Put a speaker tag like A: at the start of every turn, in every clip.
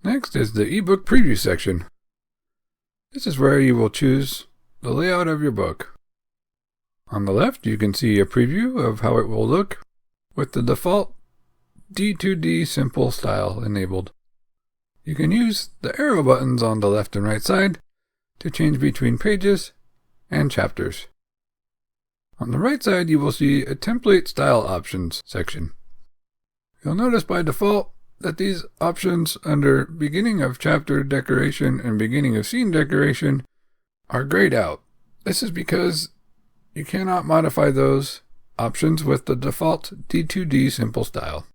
A: Next is the ebook preview section. This is where you will choose the layout of your book. On the left, you can see a preview of how it will look with the default D2D simple style enabled. You can use the arrow buttons on the left and right side to change between pages and chapters. On the right side, you will see a template style options section. You'll notice by default that these options under beginning of chapter decoration and beginning of scene decoration are grayed out. This is because you cannot modify those options with the default D2D simple style.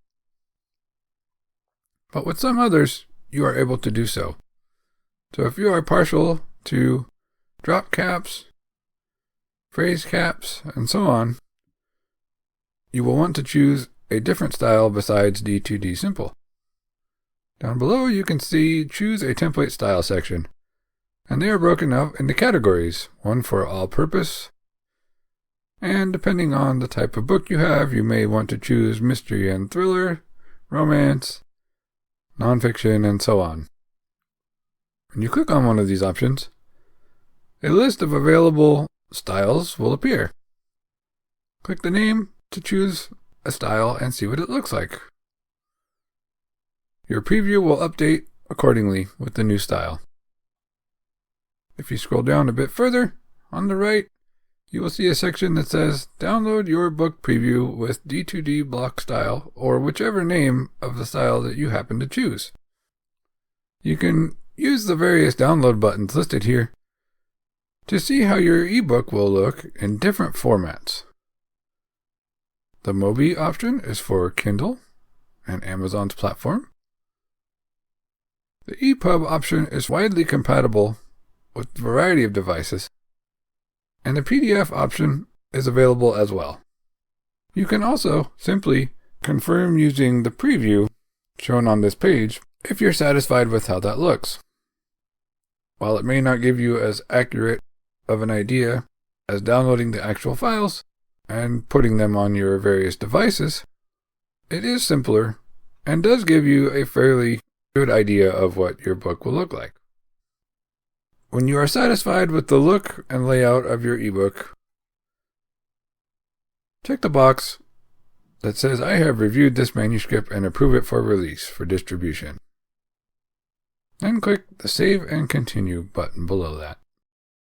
A: But with some others, you are able to do so. So if you are partial to drop caps, phrase caps, and so on, you will want to choose a different style besides D2D simple. Down below you can see choose a template style section, and they are broken up into categories, one for all purpose, and depending on the type of book you have, you may want to choose mystery and thriller, romance, nonfiction, and so on. When you click on one of these options, a list of available styles will appear. Click the name to choose a style and see what it looks like. Your preview will update accordingly with the new style. If you scroll down a bit further, on the right, you will see a section that says download your book preview with D2D block style or whichever name of the style that you happen to choose. You can use the various download buttons listed here to see how your ebook will look in different formats. The Mobi option is for Kindle and Amazon's platform. The EPUB option is widely compatible with a variety of devices, and the PDF option is available as well. You can also simply confirm using the preview shown on this page if you're satisfied with how that looks. While it may not give you as accurate of an idea as downloading the actual files and putting them on your various devices, it is simpler and does give you a fairly good idea of what your book will look like. When you are satisfied with the look and layout of your ebook, check the box that says I have reviewed this manuscript and approve it for release for distribution. Then click the Save and Continue button below that.